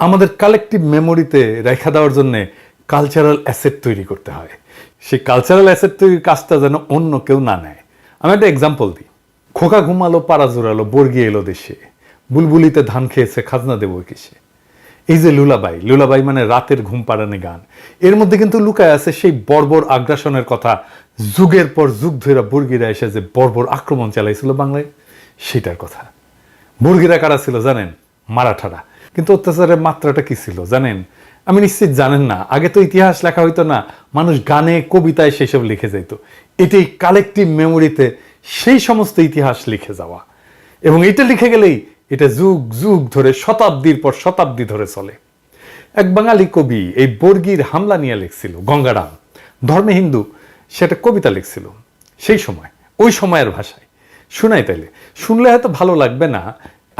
আমাদের কালেকটিভ মেমোরিতে রেখা দেওয়ার জন্য কালচারাল অ্যাসেট তৈরি করতে হয়। সেই কালচারাল অ্যাসেট তৈরির কাজটা যেন অন্য কেউ না নেয়। আমি একটা এক্সাম্পল দিই। খোকা ঘুমালো, পাড়া জোড়ালো, বর্গি এলো দেশে, বুলবুলিতে ধান খেয়েছে, খাজনা দেবো কিসে। এই যে লুলাবাই, লুলাবাই মানে রাতের ঘুম পাড়ানি গান, এর মধ্যে কিন্তু লুকায় আছে সেই বর্বর আগ্রাসনের কথা। যুগের পর যুগ ধরে বর্গিরা এসে যে বর্বর আক্রমণ চালাইছিল বাংলায়, সেটার কথা। বর্গিরা কারা ছিল জানেন? মারাঠারা। কিন্তু অত্যাচারের মাত্রাটা কি ছিল জানেন? আমি নিশ্চিত জানেন না। আগে তো ইতিহাস লেখা হইতো না, মানুষ গানে কবিতায় সেসব লিখে যেত। এটাই কালেকটিভ মেমোরিতে সেই সমস্ত ইতিহাস লিখে যাওয়া, এবং এটা লিখে গেলেই এটা যুগ যুগ ধরে শতাব্দীর পর শতাব্দী ধরে চলে। এক বাঙালি কবি এই বর্গির হামলা নিয়ে লিখছিল, গঙ্গারাম, ধর্মে হিন্দু, সেটা কবিতা লিখছিল সেই সময়, ওই সময়ের ভাষায়। শুনাই তাইলে, শুনলে হয়তো ভালো লাগবে না,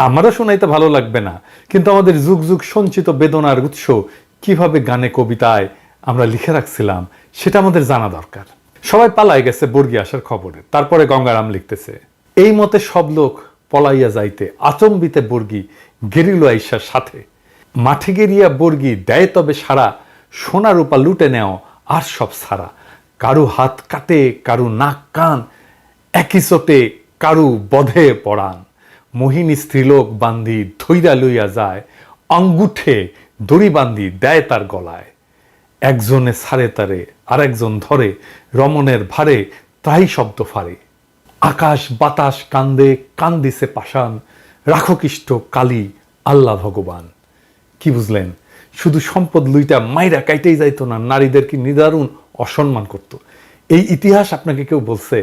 আমারও শোনাইতে ভালো লাগবে না, কিন্তু আমাদের যুগ যুগ সঞ্চিত বেদনার উৎস কিভাবে গানে কবিতায় আমরা লিখে রাখছিলাম সেটা আমাদের জানা দরকার। সবাই পালাই গেছে বর্গি আসার খবরে, তারপরে গঙ্গারাম লিখতেছে, এই মতে সব লোক পলাইয়া যাইতে আচম্বিতে বর্গি গেরিল আইসার সাথে, মাঠে গেরিয়া বর্গি দেয় তবে সারা, সোনা রূপা লুটে নেও আর সব সারা, কারু হাত কাটে, কারু নাক কান, একই চোটে কারু বধে পড়ান, মোহিনী স্ত্রীলোক বান্ধি ধৈরা লইয়া যায়, আঙ্গুঠে দড়ি বান্ধি দেয় তার গলায়, একজনে ছাড়ে তারে আর একজন ধরে, রমণের ভারে তাই শব্দ ফারে, আকাশ বাতাস কান্দে কান্দিছে পাষাণ, রাখো কৃষ্ট কালী আল্লাহ ভগবান। কি বুঝলেন? শুধু সম্পদ লুইটা মাইরা কাইতেই যাইতো না, নারীদের কি নিদারুণ অসম্মান করত। এই ইতিহাস আপনাকে কেউ বলছে?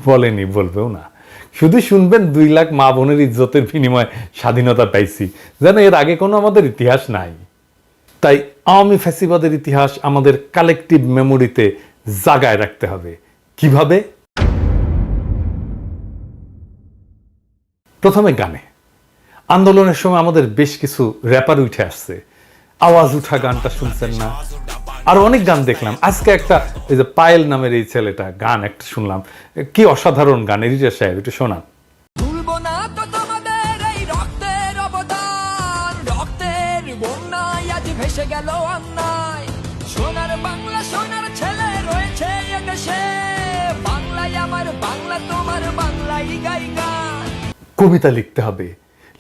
বলেনি, বলবেও না। শুধু শুনবেন 2 লাখ মা বোনের ইজ্জতের বিনিময়ে স্বাধীনতা পাইছি, যেন এর আগে কোনো আমাদের ইতিহাস নাই। তাই আওয়ামী ফ্যাসিবাদের ইতিহাস আমাদের কালেকটিভ মেমোরিতে জাগায় রাখতে হবে। কিভাবে? প্রথমে গানে। আন্দোলনের সময় আমাদের বেশ কিছু র্যাপার উঠে আসছে, আওয়াজ উঠা গানটা শুনছেন না? আরো অনেক গান দেখলাম। আজকে একটা এই যে পায়েল নামের এই ছেলেটা গান একটা শুনলাম, কি অসাধারণ গান। এডিটর সাহেব একটু শোনান। ভুলবো না তো তোমাদের এই রক্তের অবদান, রক্তের বন্যায় আজ ভেসে গেল অন্যায়, সোনার বাংলা সোনার ছেলে রয়েছে এদেশে, বাংলায় আমার বাংলা তোমার বাংলাই গাই গান। কবিতা লিখতে হবে,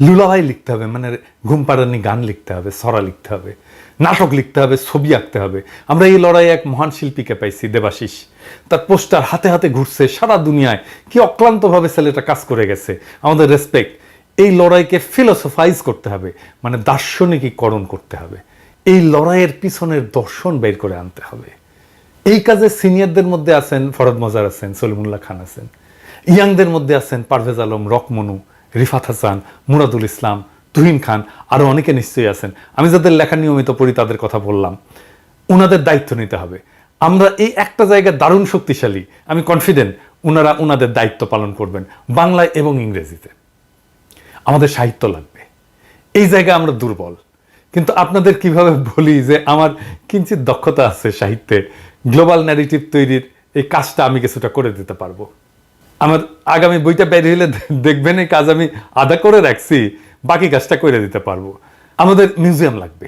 লুলাভাই লিখতে হবে, মানে ঘুম পাড়ানি গান লিখতে হবে, ছড়া লিখতে হবে, নাটক লিখতে হবে, ছবি আঁকতে হবে। আমরা এই লড়াইয়ে এক মহান শিল্পীকে পাইছি, দেবাশিস। তার পোস্টার হাতে হাতে ঘুরছে সারা দুনিয়ায়, কি অক্লান্তভাবে ছেলেটা কাজ করে গেছে। আমাদের রেসপেক্ট। এই লড়াইকে ফিলোসফাইজ করতে হবে, মানে দার্শনিকীকরণ করতে হবে। এই লড়াইয়ের পিছনের দর্শন বের করে আনতে হবে। এই কাজে সিনিয়রদের মধ্যে আছেন ফরহাদ মজার, আছেন সলিমুল্লাহ খান, আছেন ইয়াংদের মধ্যে আছেন পারভেজ আলম, রকমনু, রিফাত হাসান, মুরাদুল ইসলাম, তুহিন খান, আরো অনেকে নিশ্চয়ই আছেন। আমি যাদের লেখা নিয়মিত পড়ি তাদের কথা বললাম। ওনাদের দায়িত্ব নিতে হবে। আমরা এই একটা জায়গায় দারুণ শক্তিশালী, আমি কনফিডেন্ট ওনারা ওনাদের দায়িত্ব পালন করবেন বাংলায় এবং ইংরেজিতে। আমাদের সাহিত্য লাগবে, এই জায়গায় আমরা দুর্বল। কিন্তু আপনাদের কিভাবে বলি যে আমার কিঞ্চিত দক্ষতা আছে সাহিত্যে, গ্লোবাল ন্যারেটিভ তৈরির এই কাজটা আমি কিছুটা করে দিতে পারবো। আমার আগামী বইটা বের হইলে দেখবেন এই কাজ আমি আধা করে রাখছি, বাকি কাজটা করে দিতে পারবো। আমাদের মিউজিয়াম লাগবে।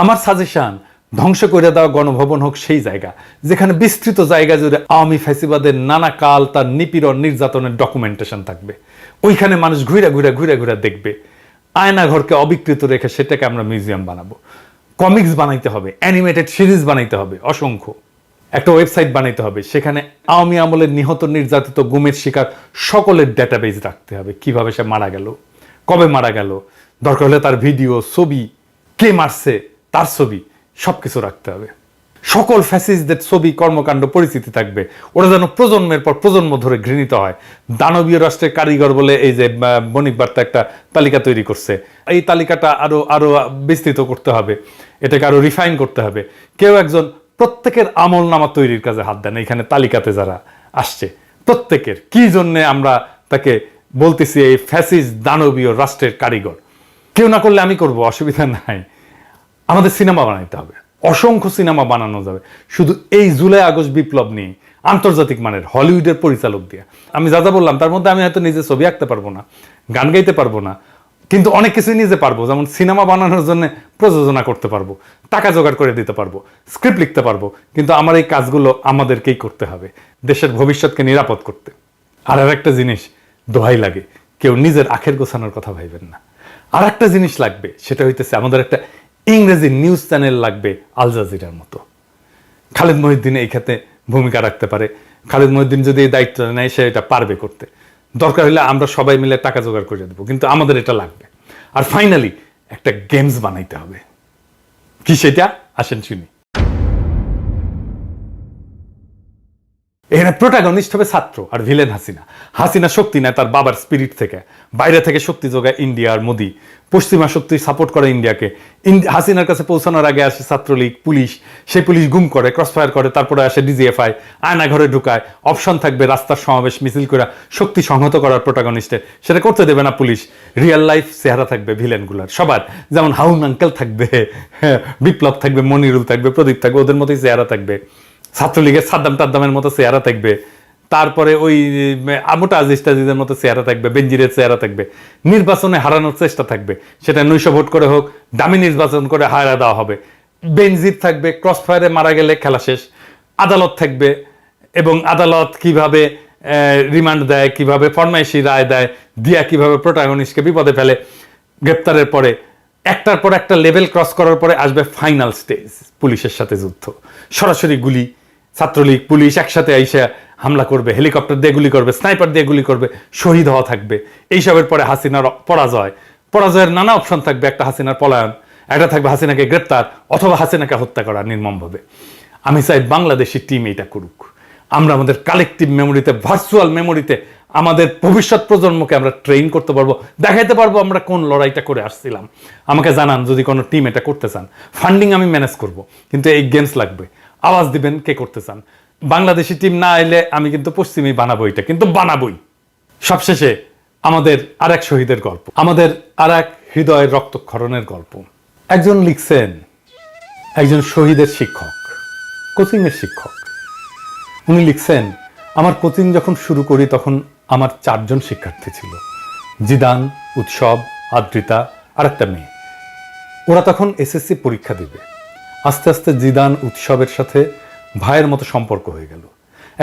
আমার সাজেশন, ধ্বংস করে দেওয়া গণভবন হোক সেই জায়গা যেখানে বিস্তৃত জায়গা জুড়ে আওয়ামী ফ্যাসিবাদের নানা কাল, তার নিপীড়ন নির্যাতনের ডকুমেন্টেশন থাকবে। ওইখানে মানুষ ঘুরে ঘুরে ঘুরে ঘুরে দেখবে। আয়না ঘরকে অবিকৃত রেখে সেটাকে আমরা মিউজিয়াম বানাবো। কমিক্স বানাইতে হবে, অ্যানিমেটেড সিরিজ বানাইতে হবে অসংখ্য। একটা ওয়েবসাইট বানাইতে হবে, সেখানে আওয়ামী আমলের নিহত নির্যাতিত গুমের শিকার সকলের ডেটাবেজ রাখতে হবে। কিভাবে সে মারা গেল, কবে মারা গেল, দরকার হলে তার ভিডিও, ছবি, কে মারছে তার ছবি, সবকিছু রাখতে হবে। সকল ফ্যাসিস্টদের ছবি, কর্মকাণ্ড, পরিচিতি থাকবে। ওরা যেন প্রজন্মের পর প্রজন্ম ধরে ঘৃণিত হয়। দানবীয় রাষ্ট্রের কারিগর বলে এই যে বণিক বার্তা একটা তালিকা তৈরি করছে, এই তালিকাটা আরো আরো বিস্তৃত করতে হবে, এটাকে আরো রিফাইন করতে হবে। কেউ একজন প্রত্যেকের আমল নামা তৈরির কাজে হাত দেন। এখানে তালিকাতে যারা আসছে প্রত্যেকের কি জন্য আমরা তাকে বলতেছি এই ফ্যাসিস্ট দানবীয় রাষ্ট্রের কারিগর। কেউ না করলে আমি করব, অসুবিধা নাই। আমাদের সিনেমা বানাইতে হবে, অসংখ্য সিনেমা বানানো যাবে শুধু এই জুলাই আগস্ট বিপ্লব নিয়ে, আন্তর্জাতিক মানের হলিউডের পরিচালক দিয়ে। আমি যা যা বললাম তার মধ্যে আমি হয়তো নিজে ছবি আঁকতে পারবো না, গান গাইতে পারবো না, কিন্তু অনেক কিছুই নিজে পারবো, যেমন সিনেমা বানানোর জন্য প্রযোজনা করতে পারবো, টাকা জোগাড় করে দিতে পারবো, স্ক্রিপ্ট লিখতে পারবো, কিন্তু আমার এই কাজগুলো আমাদেরকেই করতে হবে দেশের ভবিষ্যৎকে নিরাপদ করতে। আর একটা জিনিস দোহাই লাগে, কেউ নিজের আখের গোছানোর কথা ভাইবেন না। আর একটা জিনিস লাগবে, সেটা হইতেছে আমাদের একটা ইংরেজি নিউজ চ্যানেল লাগবে আল জাজিরার মতো। খালেদ মহিউদ্দিন এই ক্ষেত্রে ভূমিকা রাখতে পারে। খালেদ মহিউদ্দিন যদি এই দায়িত্ব নেয়, সে এটা পারবে করতে। দরকার হলে আমরা সবাই মিলে টাকা জোগাড় করে দেবো, কিন্তু আমাদের এটা লাগবে। আর ফাইনালি একটা গেমস বানাইতে হবে। কি সেটা? আসেন শুনি। এখানে প্রোটাগনিস্ট হবে ছাত্র আর ভিলেন হাসিনা। হাসিনা শক্তি নেয় তার বাবার স্পিরিট থেকে, বাইরে থেকে শক্তি যোগায় ইন্ডিয়া আর মোদি। পশ্চিমা শক্তি সাপোর্ট করে ইন্ডিয়াকে। হাসিনার কাছে পৌঁছানোর আগে আসে ছাত্রলীগ, পুলিশ। সেই পুলিশ গুম করে, ক্রসফায়ার করে, তারপরে আসে ডিজিএফআই, আয়না ঘরে ঢুকায়। অপশন থাকবে রাস্তার সমাবেশ মিছিল করে শক্তি সংহত করার প্রোটাগনিস্টের, সেটা করতে দেবে না পুলিশ। রিয়েল লাইফ চেহারা থাকবে ভিলেনগুলার সবার, যেমন হাউন আঙ্কেল থাকবে, বিপ্লব থাকবে, মনিরুল থাকবে, প্রদীপ থাকবে, ওদের মতোই চেহারা থাকবে। ছাত্রলীগের সাদ্দাম টাদ্দামের মতো চেহারা থাকবে, তারপরে ওই আমোটা আজিজ টাজিজের মতো চেহারা থাকবে, বেনজিরের চেহারা থাকবে। নির্বাচনে হারানোর চেষ্টা থাকবে, সেটা 900 ভোট করে হোক, দামি নির্বাচন করে হারা দেওয়া হবে। বেনজির থাকবে, ক্রসফায়ারে মারা গেলে খেলা শেষ। আদালত থাকবে, এবং আদালত কিভাবে রিমান্ড দেয়, কিভাবে ফরমাইশি রায় দেয়, দিয়া কিভাবে প্রোটাগনিস্টকে বিপদে ফেলে। গ্রেপ্তারের পরে একটার পর একটা লেভেল ক্রস করার পরে আসবে ফাইনাল স্টেজ, পুলিশের সাথে যুদ্ধ। সরাসরি গুলি, ছাত্রলীগ পুলিশ একসাথে আইসা হামলা করবে, হেলিকপ্টার দিয়ে গুলি করবে, স্নাইপার দিয়ে গুলি করবে, শহীদ হওয়া থাকবে। এইসবের পরে হাসিনার পরাজয়ের নানা অপশন থাকবে। একটা হাসিনার পলায়ন, একটা থাকবে হাসিনাকে গ্রেপ্তার, অথবা হাসিনাকে হত্যা করা নির্মমভাবে। আমি চাই বাংলাদেশি টিম এটা করুক। আমরা আমাদের কালেকটিভ মেমোরিতে, ভার্চুয়াল মেমোরিতে আমাদের ভবিষ্যৎ প্রজন্মকে আমরা ট্রেন করতে পারবো, দেখাইতে পারবো আমরা কোন লড়াইটা করে আসছিলাম। আমাকে জানান যদি কোনো টিম এটা করতে চান। ফান্ডিং আমি ম্যানেজ করব, কিন্তু এই গেমস লাগবে। আওয়াজ দিবেন কে করতে চান। বাংলাদেশি টিম না এলে আমি কিন্তু পশ্চিমী বানাবো, এটা কিন্তু বানাবই। সবশেষে আমাদের আরেক শহীদের গল্প, আমাদের আরেক হৃদয়ের রক্তক্ষরণের গল্প। একজন লিখছেন, একজন শহীদের শিক্ষক, কোচিংয়ের শিক্ষক। উনি লিখছেন, আমার কোচিং যখন শুরু করি তখন আমার 4 জন শিক্ষার্থী ছিল। জিদান, উৎসব, আদ্রিতা আর একটা মেয়ে। ওরা তখন এসএসসি পরীক্ষা দিবে। আস্তে আস্তে জিদান উৎসবের সাথে ভাইয়ের মতো সম্পর্ক হয়ে গেল।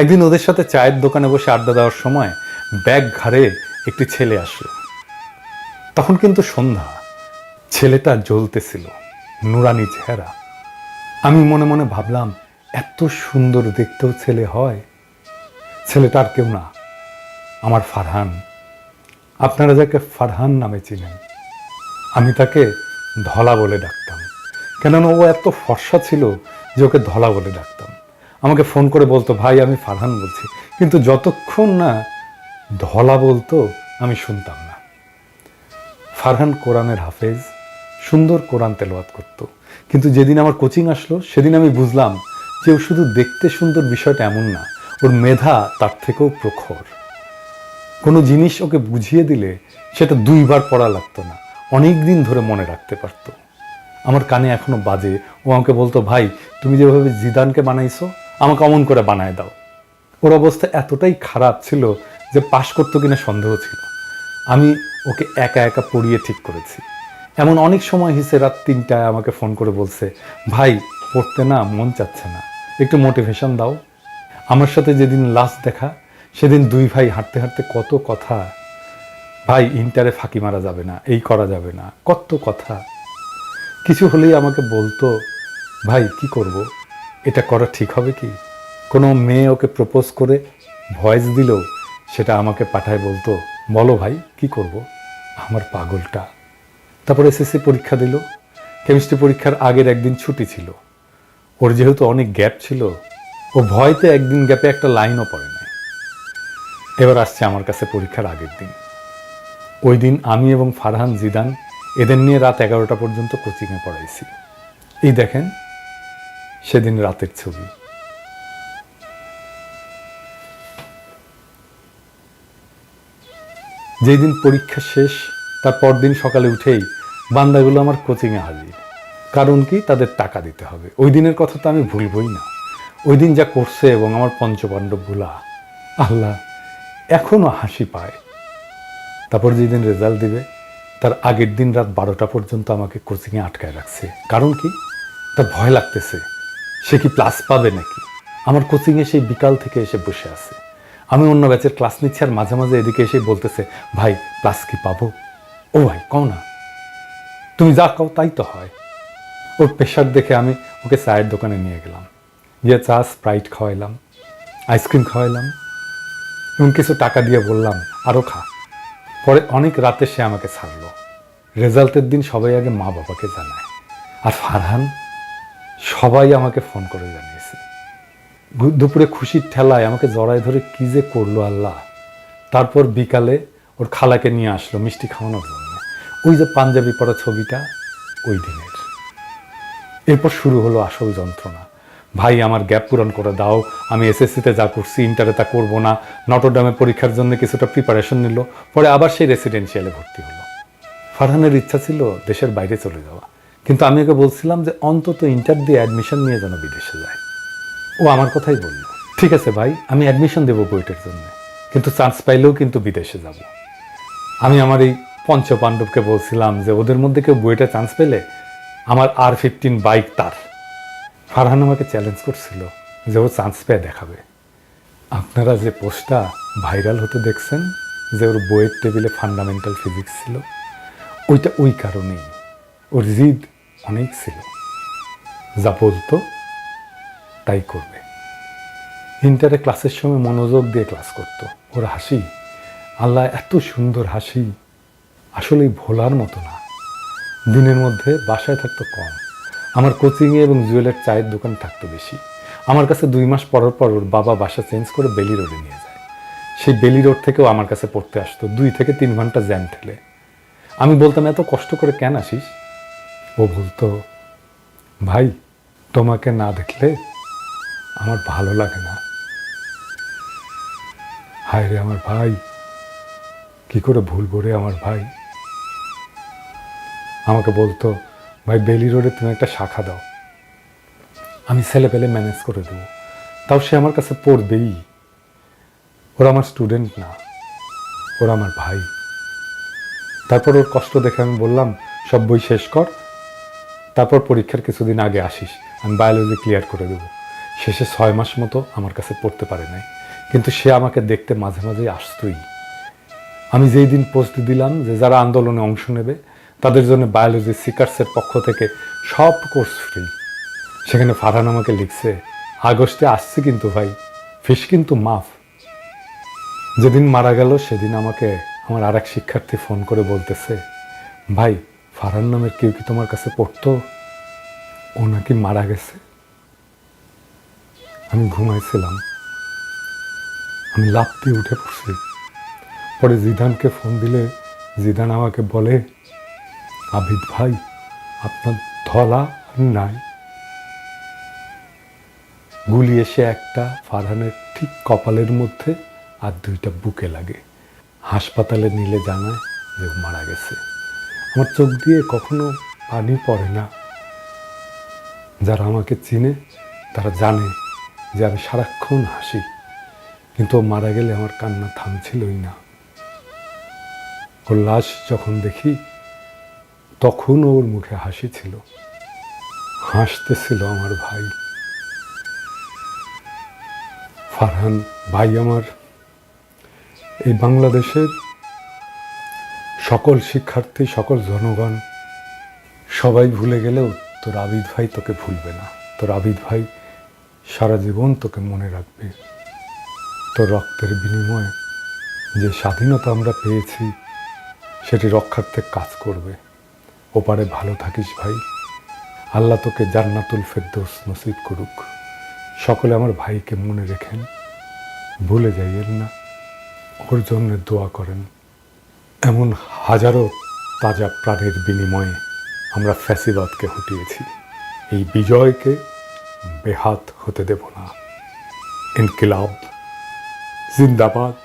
একদিন ওদের সাথে চায়ের দোকানে বসে আড্ডা দেওয়ার সময় ব্যাগ ঘাড়ে একটি ছেলে আসলো। তখন কিন্তু সন্ধ্যা, ছেলেটা জ্বলতেছিল, নুরানি চেহারা। আমি মনে মনে ভাবলাম, এত সুন্দর দেখতেও ছেলে হয়। ছেলেটা আর কেউ না, আমার ফারহান। আপনারা যাকে ফারহান নামে চিনেন, আমি তাকে ধলা বলে ডাকতাম। কেননা ও এত ফর্সা ছিল যে ওকে ধলা বলে ডাকতাম। আমাকে ফোন করে বলতো, ভাই আমি ফারহান বলছি, কিন্তু যতক্ষণ না ধলা বলতো আমি শুনতাম না। ফারহান কোরআনের হাফেজ, সুন্দর কোরআন তেলাওয়াত করত। কিন্তু যেদিন আমার কোচিং আসলো সেদিন আমি বুঝলাম যে ও শুধু দেখতে সুন্দর বিষয়টা এমন না, ওর মেধা তার থেকেও প্রখর। কোনো জিনিস ওকে বুঝিয়ে দিলে সেটা 2 বার পড়া লাগতো না, অনেক দিন ধরে মনে রাখতে পারতো। আমার কানে এখনো বাজে, ও আমাকে বলতো, ভাই তুমি যেভাবে জিদানকে বানাইছো আমাকে অমন করে বানায় দাও। ওর অবস্থা এতটাই খারাপ ছিল যে পাশ করতো কিনা সন্দেহ ছিল। আমি ওকে একা একা পড়িয়ে ঠিক করেছি। এমন অনেক সময় হিসে রাত 3টায় আমাকে ফোন করে বলছে, ভাই পড়তে না মন চাচ্ছে না, একটু মোটিভেশন দাও। আমার সাথে যেদিন লাস্ট দেখা সেদিন 2 ভাই হাঁটতে হাঁটতে কত কথা, ভাই ইন্টারে ফাঁকি মারা যাবে না, এই করা যাবে না, কত কথা। কিছু হলেই আমাকে বলতো, ভাই কি করব, এটা করা ঠিক হবে কি? কোনো মেয়ে ওকে প্রপোজ করে ভয়েস দিল, সেটা আমাকে পাঠায় বলতো, বলো ভাই কি করব। আমার পাগলটা। তারপর এসএসসি পরীক্ষা দিল। কেমিস্ট্রি পরীক্ষার আগের একদিন ছুটি ছিল। ওর যেহেতু অনেক গ্যাপ ছিল, ও ভয়তে একদিন গ্যাপে একটা লাইনও পড়ে নাই। এবার আসছে আমার কাছে পরীক্ষার আগের দিন। ওই দিন আমি এবং ফারহান, জিদান এদের নিয়ে রাত 11টা পর্যন্ত কোচিংয়ে পড়াইছি। এই দেখেন সেদিন রাতের ছবি। যেই দিন পরীক্ষা শেষ তার পরদিন সকালে উঠেই বান্দাগুলো আমার কোচিংয়ে হাজির। কারণ কি, তাদের টাকা দিতে হবে। ওই দিনের কথা তো আমি ভুলবই না। ওই দিন যা করছে এবং আমার পঞ্চপাণ্ডবগুলা, আল্লাহ এখনো হাসি পায়। তারপর যেদিন রেজাল্ট দিবে তার আগের দিন রাত 12টা পর্যন্ত আমাকে কোচিংয়ে আটকায় রাখছে। কারণ কি? তার ভয় লাগতেছে সে কি প্লাস পাবে নাকি। আমার কোচিংয়ে সেই বিকাল থেকে এসে বসে আছে। আমি অন্য ব্যাচের ক্লাস নিচ্ছি আর মাঝে মাঝে এদিকে এসে বলতেছে, ভাই প্লাস কি পাবো? ও ভাই কও না, তুমি যা কও তাই তো হয়। ওর প্রেশার দেখে আমি ওকে চায়ের দোকানে নিয়ে গেলাম, গিয়ে চা স্প্রাইট খাওয়াইলাম, আইসক্রিম খাওয়াইলাম এবং কিছু টাকা দিয়ে বললাম আরও খা। পরে অনেক রাতে সে আমাকে ছাড়লো। রেজাল্টের দিন সবাই আগে মা বাবাকে জানায়, আর ফারহান সবাই আমাকে ফোন করে জানিয়েছে। দুপুরে খুশির ঠেলায় আমাকে জড়ায় ধরে কি যে করলো আল্লাহ। তারপর বিকালে ওর খালাকে নিয়ে আসলো মিষ্টি খাওয়ানোর জন্য। ওই যে পাঞ্জাবি পরা ছবিটা ওই দিনের। এরপর শুরু হলো আসল যন্ত্রণা। ভাই আমার গ্যাপ পূরণ করে দাও, আমি এসএসসিতে যা করছি ইন্টারে তা করবো না। নটরডামে পরীক্ষার জন্য কিছুটা প্রিপারেশন নিল, পরে আবার সেই রেসিডেন্সিয়ালে ভর্তি হলো। ফারহানের ইচ্ছা ছিল দেশের বাইরে চলে যাওয়া, কিন্তু আমি ওকে বলছিলাম যে অন্তত ইন্টার দিয়ে অ্যাডমিশন নিয়ে যেন বিদেশে যায়। ও আমার কথাই বলল, ঠিক আছে ভাই আমি অ্যাডমিশন দেবো বুয়েটের জন্য, কিন্তু চান্স পাইলেও কিন্তু বিদেশে যাব। আমি আমার এই পঞ্চপাণ্ডবকে বলছিলাম যে ওদের মধ্যে কেউ বুয়েটে চান্স পেলে আমার R15 বাইক তার। ফারহান আমাকে চ্যালেঞ্জ করছিল যে ও চান্স পেয়ে দেখাবে। আপনারা যে পোস্টটা ভাইরাল হতে দেখছেন যে ওর বইয়ের টেবিলে ফান্ডামেন্টাল ফিজিক্স ছিল, ওইটা ওই কারণেই। ওর জিদ অনেক ছিল, যা বলতো তাই করবে। ইন্টারে ক্লাসের সময় মনোযোগ দিয়ে ক্লাস করতো। ওর হাসি, আল্লাহ এত সুন্দর হাসি, আসলেই ভোলার মতো না। দিনের মধ্যে বাসায় থাকতো কম, আমার কোচিংয়ে এবং জুয়েলের চায়ের দোকান থাকতো বেশি। আমার কাছে 2 মাস পর পর ওর বাবা বাসা চেঞ্জ করে বেলি রোডে নিয়ে যায়। সেই বেলি রোড থেকেও আমার কাছে পড়তে আসতো 2 থেকে 3 ঘন্টা জ্যাম ঠেলে। আমি বলতাম এত কষ্ট করে কেন আসিস? ও বলতো, ভাই তোমাকে না দেখলে আমার ভালো লাগে না। হায় রে আমার ভাই, কি করে ভুলবো রে আমার ভাই। আমাকে বলতো, ভাই বেলি রোডে তুমি একটা শাখা দাও, আমি ছেলে পেলে ম্যানেজ করে দেবো। তাও সে আমার কাছে পড়বেই। ওরা আমার স্টুডেন্ট না, ওরা আমার ভাই। তারপর ওর কষ্ট দেখে আমি বললাম, সব বই শেষ কর, তারপর পরীক্ষার কিছুদিন আগে আসিস, আমি বায়োলজি ক্লিয়ার করে দেবো। শেষে 6 মাস মতো আমার কাছে পড়তে পারে নাই, কিন্তু সে আমাকে দেখতে মাঝে মাঝেই আসতোই। আমি যেই দিন পোস্ট দিলাম যে যারা আন্দোলনে অংশ নেবে তাদের জন্য বায়োলজি সিকার্সের পক্ষ থেকে সব কোর্স ফ্রি, সেখানে ফারহান আমাকে লিখছে, আগস্টে আসছে কিন্তু ভাই, ফিস কিন্তু মাফ। যেদিন মারা গেল সেদিন আমাকে আমার আরেক শিক্ষার্থী ফোন করে বলতেছে, ভাই ফারহান নামের কেউ কি তোমার কাছে পড়তো? ও নাকি মারা গেছে। আমি ঘুমাইছিলাম, আমি লাফ দিয়ে উঠে পড়ছি। পরে জিদানকে ফোন দিলে জিদান আমাকে বলে, আবিদ ভাই আপনার ধলা নাই। গুলি এসে একটা ফারহানের ঠিক কপালের মধ্যে আর 2টা বুকে লাগে। হাসপাতালে নিলে জানায় যে ও মারা গেছে। আমার চোখ দিয়ে কখনো পানি পড়ে না। যারা আমাকে চিনে তারা জানে যে আমি সারাক্ষণ হাসি, কিন্তু ও মারা গেলে আমার কান্না থামছিলই না। ওর লাশ যখন দেখি তখন ওর মুখে হাসি ছিল, হাসতেছিল আমার ভাই। ফারহান ভাই আমার, এই বাংলাদেশের সকল শিক্ষার্থী, সকল জনগণ সবাই ভুলে গেলেও তোর আবিদ ভাই তোকে ভুলবে না। তোর আবিদ ভাই সারা জীবন তোকে মনে রাখবে। তোর রক্তের বিনিময়ে যে স্বাধীনতা আমরা পেয়েছি সেটি রক্ষার্থে কাজ করবে। ওপারে ভালো থাকিস ভাই, আল্লাহ তোকে জান্নাতুল ফেরদৌস নসিব করুক। সকলে আমার ভাইকে মনে রেখেন, ভুলে যাইয়েন না, ওর জন্য দোয়া করেন। এমন হাজারো তাজা প্রাণের বিনিময়ে আমরা ফ্যাসিবাদকে হটিয়েছি। এই বিজয়কে বেহাত হতে দেব না। ইনকিলাব জিন্দাবাদ।